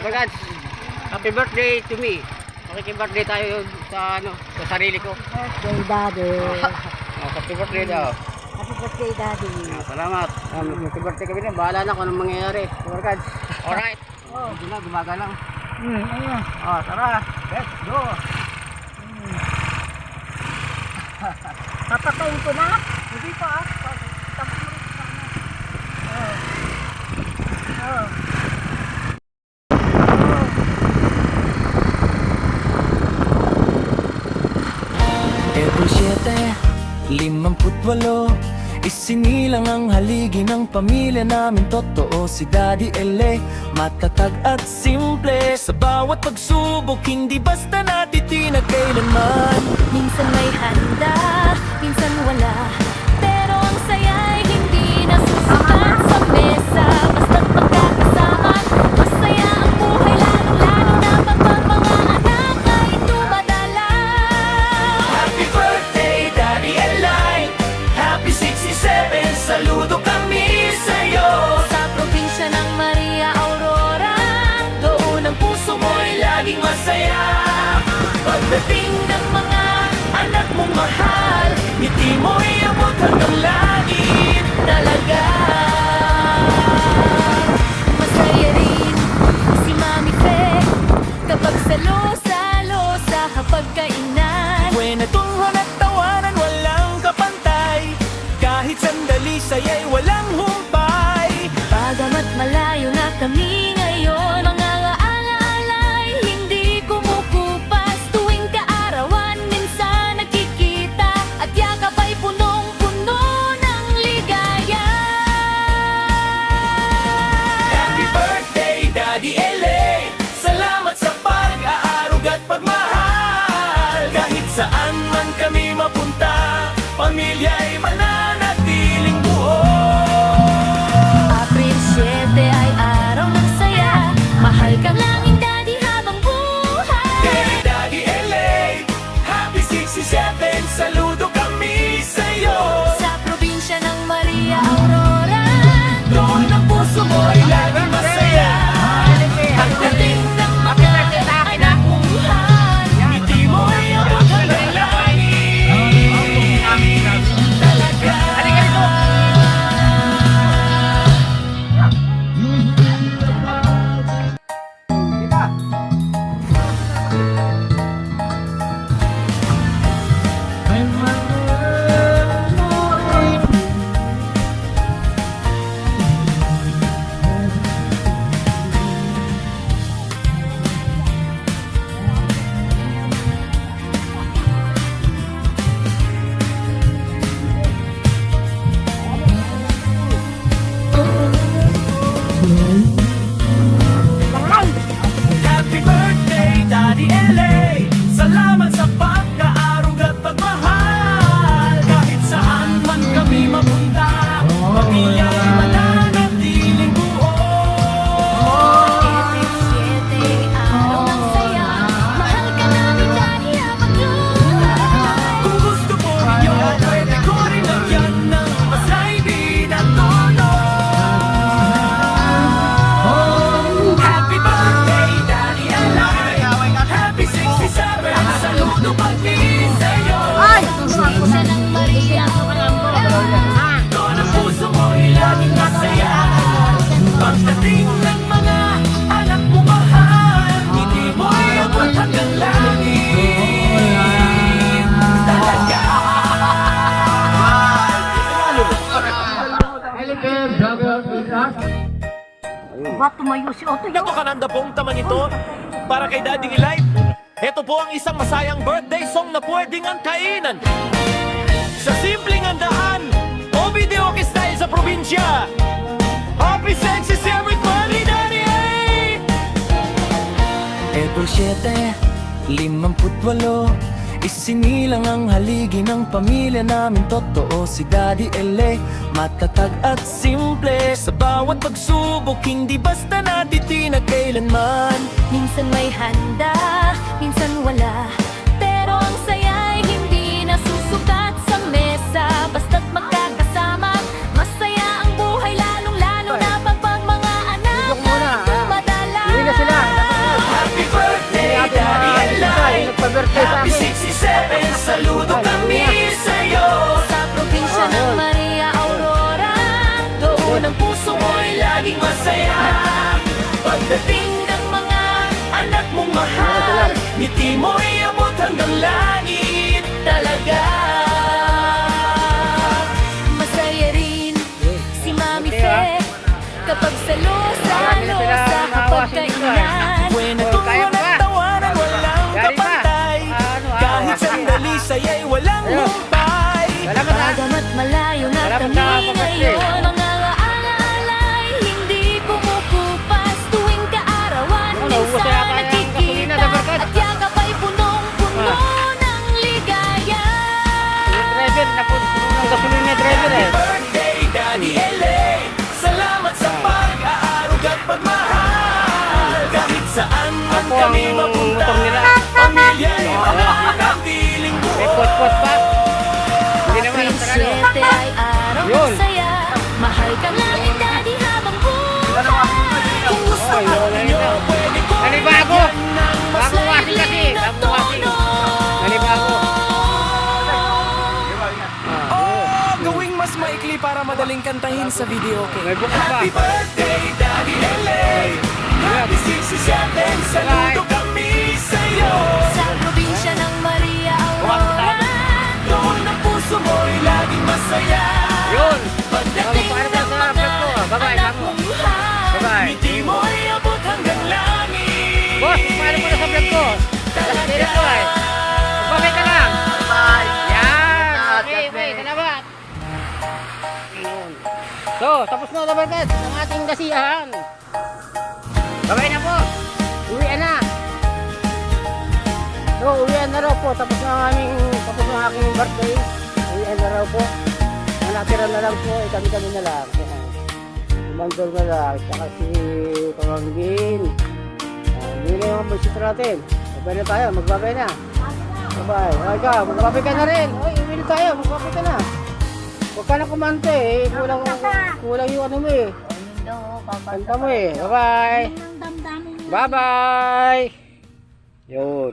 Congrats. Happy birthday to me. Makiki-birthday tayo sa sa sarili ko. Birthday, Daddy. Happy birthday daw. Happy birthday, Daddy. Salamat. Happy birthday kami na. Bahala na kung anong mangyayari. Congrats. Alright. Hindi na, gumaga lang. Ayun. Tara. Let's go. Papatayin ko na. Hindi pa tapos mo rin April 7, 58, isinilang ang haligi ng pamilya namin. Totoo si Daddy L.A., matatag at simple. Sa bawat pagsubok, hindi basta natitinag kailanman. Minsan may handa, minsan wala, pero ang saya'y hindi nasusukat sa mesa. Basta't magkakasama, masaya ang buhay, lalo-lalo na pag mga anak ay dumadala. Happy birthday, Daddy L.A., Happy 67, saludo kami sa'yo. Sa probinsya ng Maria Aurora, doon ang puso mo'y Laging masaya. Pagdating ng mga anak mong mahal, ngiti mo'y abot hanggang langit talaga. masaya rin si Mami Fe kapag salo-salo sa hapagkainan. Kwentuhan at tawanan, walang kapantay. Kahit sandali saya'y walang humpay. Bagamat malayo na kami ngayon, mga alaala'y hindi kumukupas. Tuwing kaarawan, minsan nagkikita, at yakap ay punong-puno ng ligaya. Happy birthday, Daddy L.A., salamat sa pag-aarog at pagmahal. Kahit saan man kami mapunta, pamilya'y mananatiling buo. April 7 ay araw ng saya, mahal kang langing Daddy habang buhay. Hey, Daddy L.A., Happy 67, saludo kami sa'yo. Sa probinsya ng Maria Aurora, Doon ang puso mo'y laging masaya. Pagdating ng mga anak mong mahal, ngiti mo'y abot hanggang langit talaga. Happy birthday, Daddy L.A., salamat sa pagkaarog at pagmahal. Kahit saan man kami mapunta, pamilya'y mananatiling buo. April 7 araw ng saya, mahal ka namin Daddy habang buhay. Kung gusto mo ninyo, pwede ko rin lagyan ng masay di na tono. Happy birthday, Daddy L.A., Happy 67, saludo kami sa'yo. Probinsya ng Maria Aurora, Doon ang puso mo'y laging masaya. Pagdating ng mga anak mo mahal, ngiti mo'y abot hanggang langit talaga. Ba, tumayo si Otto yun? Ito kananda pong taman ito para kay Daddy Eli. Ito po ang isang masayang birthday song na pwedeng angkainan. Sa simpleng handaan, o video style sa probinsya. Happy 67 birthday, Daddy! April 7, 58, isinilang ang haligi ng pamilya namin. Totoo si Daddy L.A., matatag at simple. Sa bawat pagsubok, hindi basta natitinag kailanman. minsan may handa, minsan wala, pero ang saya'y hindi nasusukat sa mesa. Basta't magkakasama, masaya ang buhay, lalong-lalo na pag mga anak ay dumadala. Uwi na sila. masaya. Pagdating ng mga anak mong mahal, ngiti mo'y abot hanggang langit talaga. Masaya rin si Mami Fe kapag salo-salo sa hapagkainan. Buena Oh, kaya tuwa mo ba? at tawanan, walang Yari pa. kapantay. Kahit sandali sa'yo'y walang Ayun. humpay. Salamat ha. Bagamat malayo na Salamat kami sa pagpapasya. ngayon, mga alaalay hindi kumukupas tuwing kaarawan. Ano, naubos Minsan na yata yung gasolina, nagkikita Dabarkad. at yakap ay punong-puno ng ligaya. Yung driver, napunod ng gasolina driver eh. Birthday, Daddy LA. Salamat sa pag-aarog at pagmahal. Kahit saan man Ako kami ang mapunta, motor nila. pamilya'y mananatiling May buo. pot-pot pa. Hindi naman Tuwing ang sarado. swerte ay araw Yun. masaya. Mahal ka namin, Daddy, habang buhay. Kung gusto Oh, mo, yun, yun. Pwede ko Nanibago. bigyan ng mas Bagong washing kasi. malilim na Bagong washing. tono. Nanibago. Oh, gawing mas maikli para madaling kantahin sa video, okay? May bukas pa. Happy birthday, Daddy LA. Happy 67, saludo kami sa'yo. sa probinsya ng Maria Aurora. Doon ang puso mo'y laging masaya. Yun. Pagdating Paano ng ka sa vlog ko? mga Bye-bye, anak Kamo. mong mahal, Bye-bye. ngiti mo'y abot hanggang langit. Boss, paano mo na sa vlog ko? Last minute ko eh. Magbabay ka lang. Bye. Yan. Okay, okay. Salamat. Yun. So, tapos na Dabarkad ang ating gasiyahan. Babay na po. Uwian na. So, uwian na raw po. Tapos na ang aking birthday. Uwian na raw po. Ang natira na lang po, kami na lang. Mandol na lang. Saka si Pamangkin. Hindi na yung bisita natin. Magbabay na tayo. Magbabay na. Bye-bye. Ay ka, magbabay ka na rin. Uy, uwi na tayo. Magbabay ka na. Huwag ka na kumante eh. Kulang yung ano mo eh. Kanta mo eh. Bye-bye. Ang damdamin mo. Bye-bye. Yun.